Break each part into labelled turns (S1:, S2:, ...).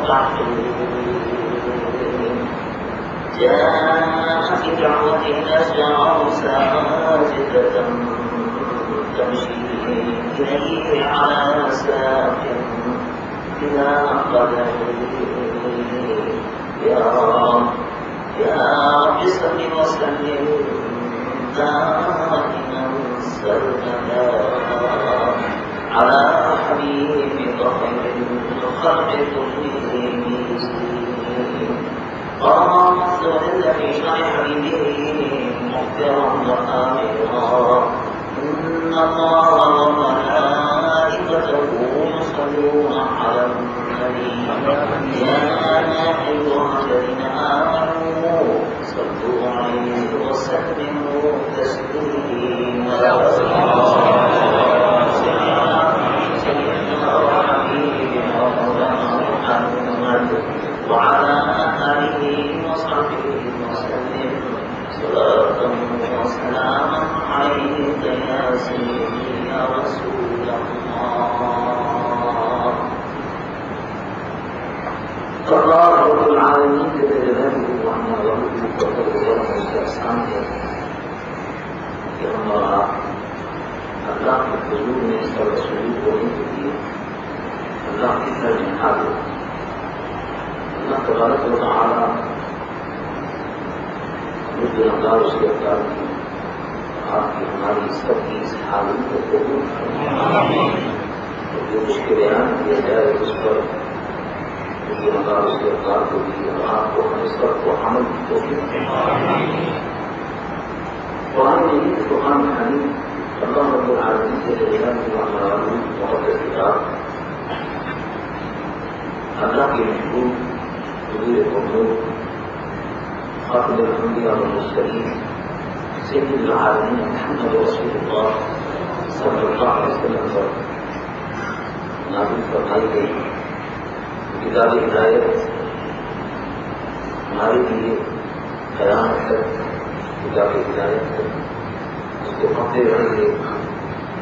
S1: جاء في دعوة الأشجار ساجدة تمشي إليه على ساق إلى قدر يا رب صل وسلم دائما سرمدا على حبيبك خير الخلق كلهم قامت الذي شرع حبيبه مغفرا وآمرا إن الله وملائكته يصلون على النبي يا أيها الذين آمنوا صلوا عليه وسلموا تسليما سيدنا وحبيبنا مولانا محمد وعلى آله وصحبه وسلم صلاة وسلاما عليك يا سيدي يا رسول الله. الله رب العالمين جل جلاله وعنا ورده وفضله واستحسانه کہ ہمارا اللہ کے حضور میں اس کا رسول ہونے کے لیے اللہ کی ترجیحات اللہ تبارک و تعالی مجھے اللہ اس کے افطار کی آپ کی ہماری سب کی اس حالت کو قبول فرمائے اور جو اس کے بیان کیا جائے اس پر مجھے اللہ اس کے افطار کو بھی اور آپ کو ہم اس پر کو عمل کی توفیق فرمائے. قرآن مجید قرآن حمید اللہ رب العالمین کے ذریعہ مقدس کتاب اللہ کے محبوب حضور مقبول خاتم الانبیاء والمرسلین سید العالمین محمد رسول اللہ صلی اللہ علیہ وسلم پر نازل فرمائی گئی کتاب ہدایت ہمارے لیے قیامت تک کتاب ہدایت تک اس کو پڑھتے رہیں گے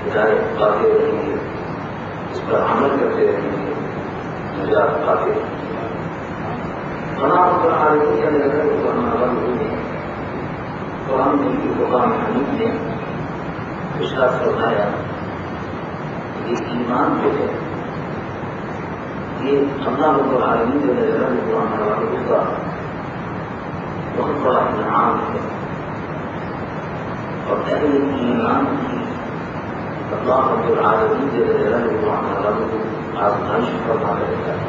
S1: ہدایت پاتے رہیں گے اس پر عمل کرتے رہیں گے نجات پاتے رہیں گے. قرآن کی قرآن حمید نے ارشاد فرمایا کہ ایمان جو ہے یہ اللہ رب العالمین جو ہے قرآن کا بہت بڑا انعام ہے اور اہل ایمان کی اللہ رب العالمین جو ہے قرآن کو آزمائش فرما رہتا ہے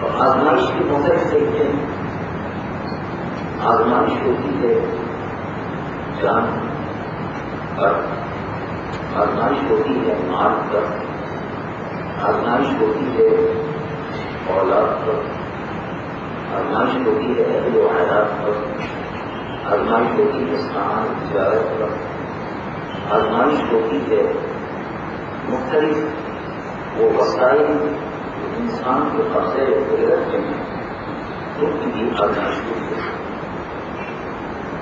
S1: اور آزمائش کے مختلف طریقے ہیں. آزمائش ہوتی ہے جان پر، آزمائش ہوتی ہے مال پر، آزمائش ہوتی ہے اولاد پر، آزمائش ہوتی ہے اہل و عیال پر، آزمائش ہوتی ہے سامان تجارت پر، آزمائش ہوتی ہے مختلف وہ وسائل انسان کو قبضے قدرت میں ان کی بھی آزمائش ہوتی ہے.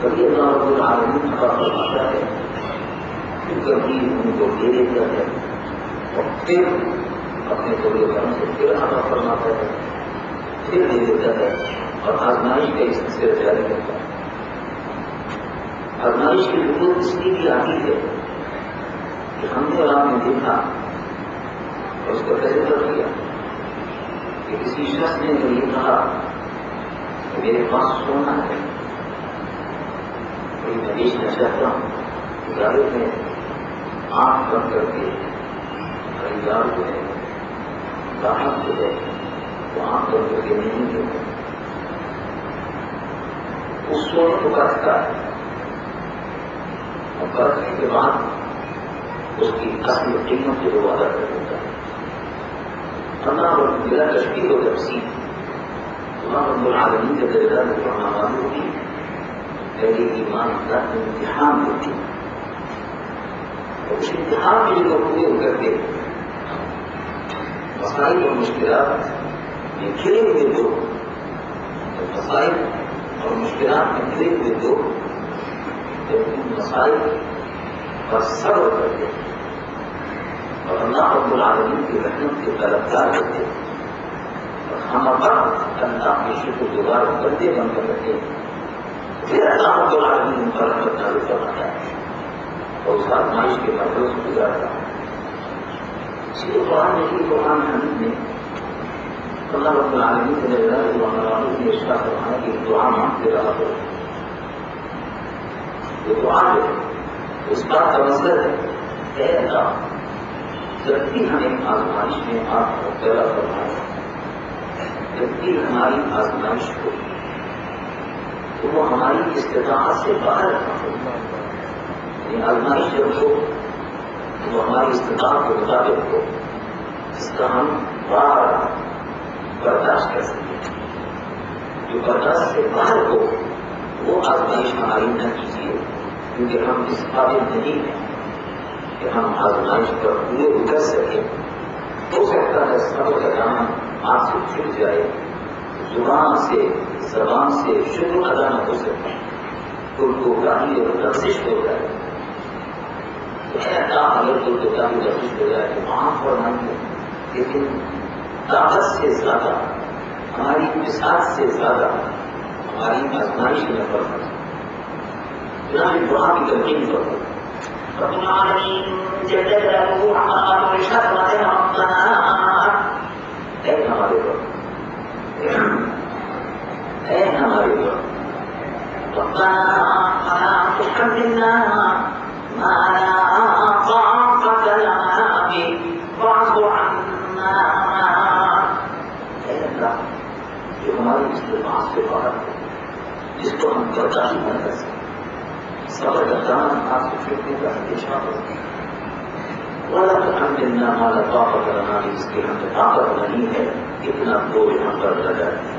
S1: کبھی اللہ رب العالمین کا فرماتا ہے کہ کبھی ان کو دے دیتا ہے اور پھر اپنے قبل کرم سے پھر عطا فرماتا ہے، پھر دے دیتا ہے اور آزمائش کا اس سلسلہ جاری کرتا ہے. آزمائش کی ضرورت اس لیے بھی آتی ہے کہ ہم نے اور آپ نے دیکھا اور اس کا فیصلہ کیا کہ کسی شخص نے جو یہ کہا کہ میرے پاس سونا ہے میں بیچنا چاہتا ہوں، ادارے میں آنکھ بند کر کے خریدار جو ہے گاہک جو ہے وہ آنکھ بند کر کے نہیں دیتا، اس سونے کو پرکھتا ہے اور پرکھنے کے بعد اس کی اصل قیمت جو وعدہ کر دیتا ہے. اللہ اور بلا تشکیل و تفصیل اللہ رب العالمین کے درجہ میں پڑھنا والوں کی پہلے ایمان کا امتحان ہوتی ہے اور اس امتحان کے جو پورے ہو کر کے مسائل اور مشکلات میں کھلے ہوئے دو مسائل اور مشکلات میں کھلے ہوئے دو جب ان مسائل پر صبر کرتے اور اللہ رب العالمین کی رحمت کے طلبگار ہوتے ہیں اور ہم اب اللہ کے شکر گزار بندے بن کر رہتے ہیں. پھر اللہ رب العالمین ان پر رحمت نازل فرماتا ہے اور اس آزمائش کے مرحلوں سے گزارتا ہے. اسی لیے قرآن حمید میں اللہ رب العالمین کے لیے ارشاد فرمایا کہ دعا مانگتے رہا کرو. یہ دعا جو اس بات کا مظہر ہے کہ اے اللہ جب بھی ہمیں آزمائش میں آپ مبتلا فرمائے، جب بھی ہماری آزمائش ہو تو وہ ہماری استطاعت سے باہر نہ ہو. یعنی آزمائش جب ہو تو وہ ہماری استطاعت کے مطابق ہو جس کا ہم بار برداشت کر سکیں. جو برداشت سے باہر ہو وہ آزمائش ہماری نہ کیجیے، کیونکہ ہم اس قابل نہیں ہیں کہ ہم آزمائش پر پورے اتر سکیں. ہو سکتا ہے صبر کا دامن ہاتھ سے چھٹ جائے، زبان سے شکر ادا نہ ہو سکے، گاہی اور لفظش ہو جائے. اگر گاہی لفظش ہو جائے تو معاف فرمائیے، لیکن طاقت سے زیادہ، ہماری وسعت سے زیادہ ہماری آزمائش میں فرق ہے. دعا کی تلقین کرو. رب العالمین جل جلالہ ہمارا ارشاد فرماتے ہیں اے ہمارے رب، اے ہمارے رب، ربنا فلا تحملنا ما لا طاقة لنا به واعف عنا. اے اللہ جو ہماری استطاعت سے باہر ہے، جس کو ہم برداشت نہ کر سکتے، صبر کا دامن ہاتھ سے چھوٹنے کا اندیشہ ہو، ولا تحملنا ما لا طاقة لنا به، اس کی ہم سے طاقت نہیں ہے، اتنا بوجھ ہم پر لگا ہے.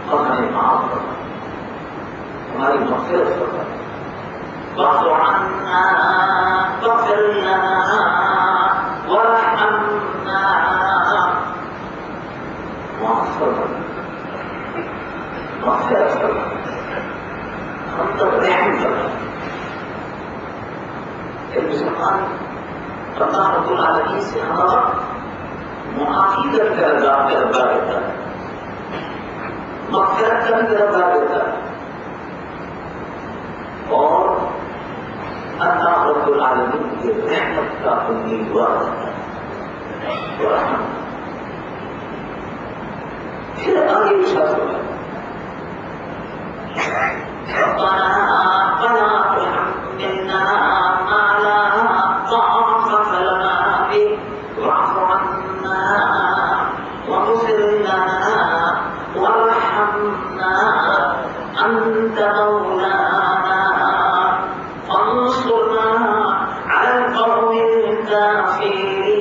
S1: اور ہمیں معاف کرنا، ہماری مغفرت کرنا. واعف عنا واغفر لنا وارحمنا. معاف کرنا، مغفرت کرنا، ہم تک رحم کرنا. کہ مسلمان اللہ رب العالمین سے ہمارا معافی کر کے عذاب کا رضا رہتا ہے، مغفرت کا بھی رضا رہتا ہے، اور اللہ رب العالمین کی رحمت کا امیدوار رہتا ہے. پھر آگے ارشاد ہوگا ربنا فلا تحملنا ما لا طاقة لنا به واعف عنا واغفر لنا وارحمنا أنت مولانا فانصرنا على القوم الكافرين.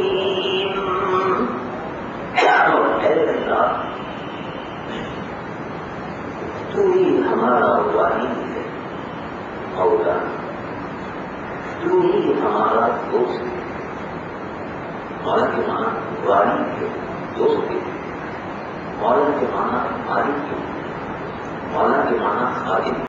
S1: تو ہی ہمارا والی ہے، مولا، تو ہی ہمارا دوست ہے. مولا کے معنی والی ہے، دوست ہے. مولا کے معنی مالک ہے، مولا کے معنی خالق